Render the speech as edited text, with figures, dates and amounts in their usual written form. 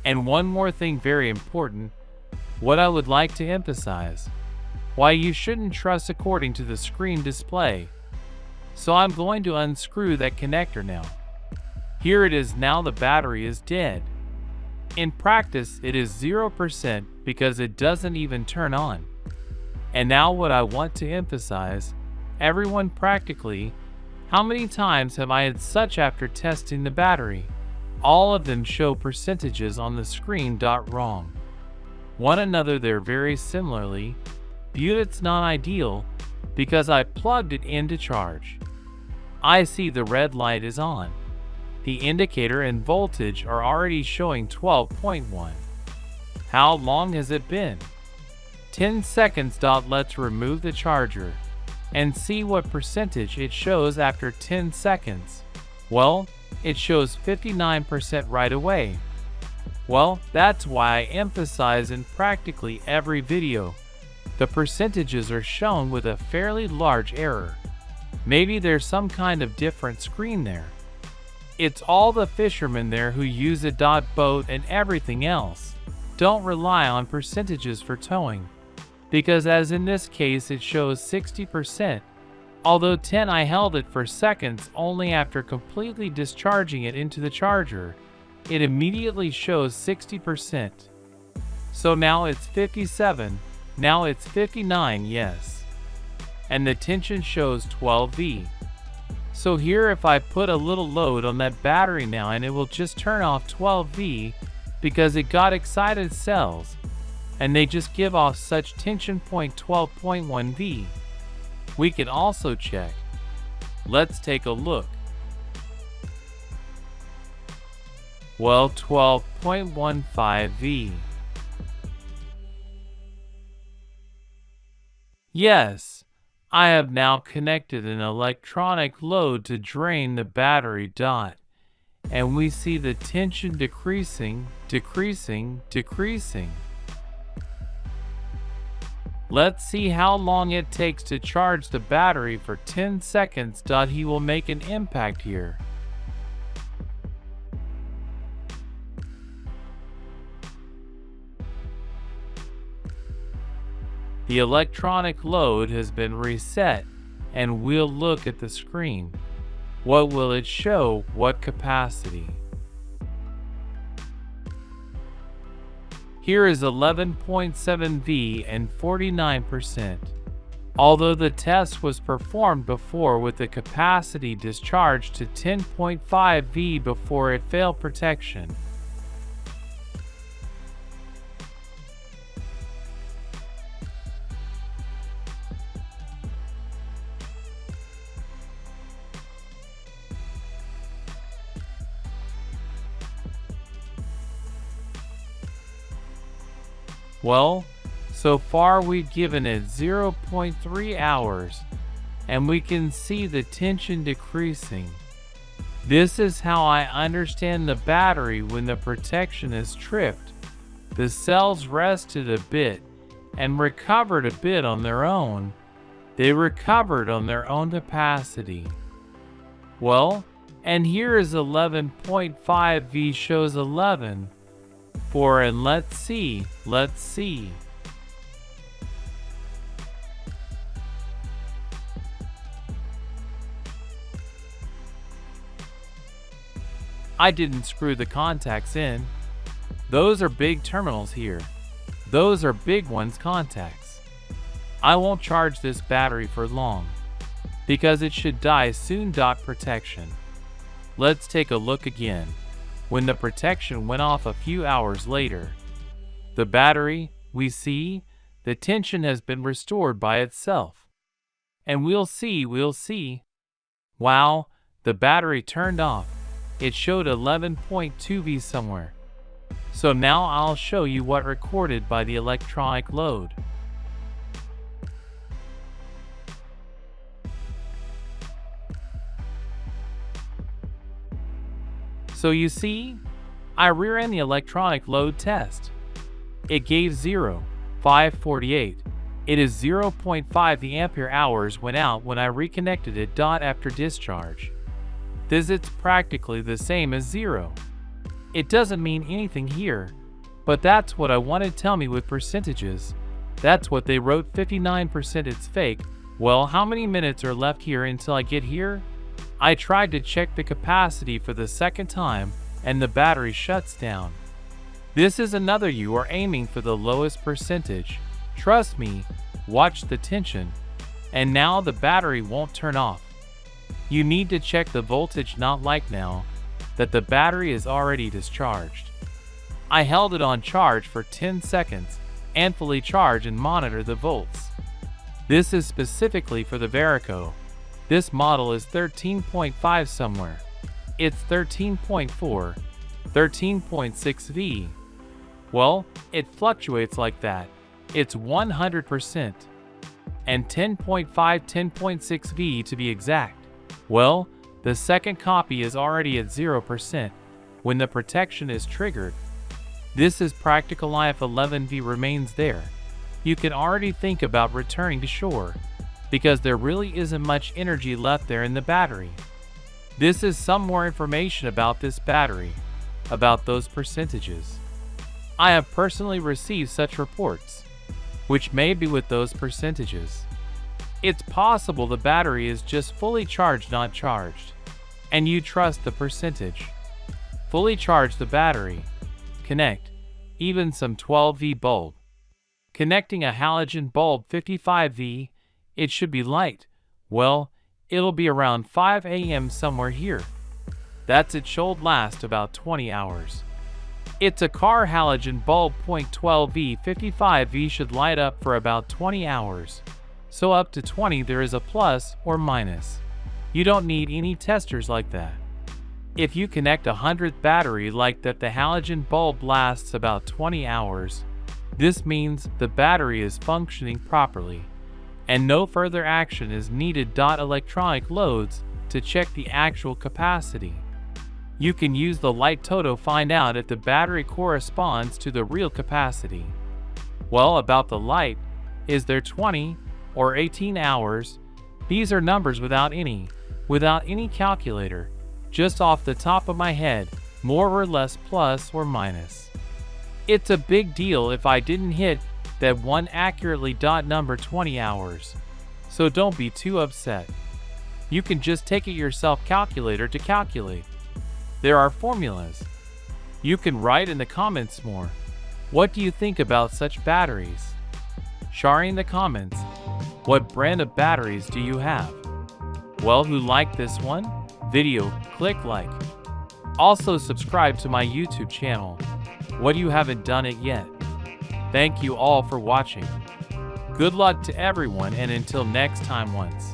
And one more thing very important, what I would like to emphasize, why you shouldn't trust according to the screen display. So I'm going to unscrew that connector now. Here it is now, the battery is dead. In practice it is 0% because it doesn't even turn on. And now what I want to emphasize, everyone practically, how many times have I had such after testing the battery? All of them show percentages on the screen wrong. One another they're very similarly, viewed it's not ideal because I plugged it in to charge. I see the red light is on. The indicator and voltage are already showing 12.1. How long has it been? 10 seconds. Let's remove the charger and see what percentage it shows after 10 seconds. Well, it shows 59% right away. Well, that's why I emphasize in practically every video, the percentages are shown with a fairly large error. Maybe there's some kind of different screen there. It's all the fishermen there who use a boat and everything else. Don't rely on percentages for towing, because as in this case it shows 60%, although 10 I held it for seconds only after completely discharging it into the charger. It immediately shows 60%. So now it's 57, now it's 59, yes. And the tension shows 12V. So here if I put a little load on that battery now and it will just turn off 12V because it got excited cells and they just give off such tension point 12.1V. We can also check. Let's take a look. Well, 12.15V. Yes, I have now connected an electronic load to drain the battery. And we see the tension decreasing. Let's see how long it takes to charge the battery for 10 seconds. He will make an impact here. The electronic load has been reset, and we'll look at the screen. What will it show? What capacity? Here is 11.7V and 49%. Although the test was performed before with the capacity discharged to 10.5V before it failed protection. Well, so far we've given it 0.3 hours, and we can see the tension decreasing. This is how I understand the battery when the protection is tripped. The cells rested a bit and recovered a bit on their own. They recovered on their own capacity. Well, and here is 11.5V shows 11. And let's see. I didn't screw the contacts in. Those are big terminals here. Those are big ones contacts. I won't charge this battery for long, because it should die soon. Protection. Let's take a look again. When the protection went off a few hours later, the battery, we see, the tension has been restored by itself. And we'll see. Wow, the battery turned off. It showed 11.2V somewhere. So now I'll show you what recorded by the electronic load. So you see, I reran the electronic load test. It gave 0.548. It is 0.5. The ampere hours went out when I reconnected it. After discharge. This is practically the same as 0. It doesn't mean anything here, but that's what I wanted to tell me with percentages. That's what they wrote, 59% it's fake. Well, how many minutes are left here until I get here? I tried to check the capacity for the second time and the battery shuts down. This is another you are aiming for the lowest percentage. Trust me, watch the tension. And now the battery won't turn off. You need to check the voltage, not like now that the battery is already discharged. I held it on charge for 10 seconds and fully charge and monitor the volts. This is specifically for the varicore. This model is 13.5 somewhere. It's 13.4, 13.6 V. Well, it fluctuates like that. It's 100%. And 10.5, 10.6 V to be exact. Well, the second copy is already at 0% when the protection is triggered. This is practical life. 11V remains there. You can already think about returning to shore because there really isn't much energy left there in the battery. This is some more information about this battery, about those percentages. I have personally received such reports, which may be with those percentages. It's possible the battery is just fully charged, not charged, and you trust the percentage. Fully charge the battery. Connect, even some 12V bulb. Connecting a halogen bulb 55V, it should be light. Well, it'll be around 5 AM somewhere here. That's it should last about 20 hours. It's a car halogen bulb. 0.12V 55V should light up for about 20 hours. So up to 20 there is a plus or minus. You don't need any testers like that. If you connect a 100th battery like that, the halogen bulb lasts about 20 hours. This means the battery is functioning properly and no further action is needed. Electronic loads to check the actual capacity. You can use the LiFePO4 find out if the battery corresponds to the real capacity. Well, about the light, is there 20 or 18 hours? These are numbers without any calculator, just off the top of my head, more or less, plus or minus. It's a big deal if I didn't hit that one accurately. Number 20 hours. So don't be too upset. You can just take it yourself, calculator to calculate. There are formulas. You can write in the comments more. What do you think about such batteries? Share in the comments. What brand of batteries do you have? Well, who liked this one video, click like. Also subscribe to my YouTube channel. What you haven't done it yet. Thank you all for watching. Good luck to everyone and until next time once.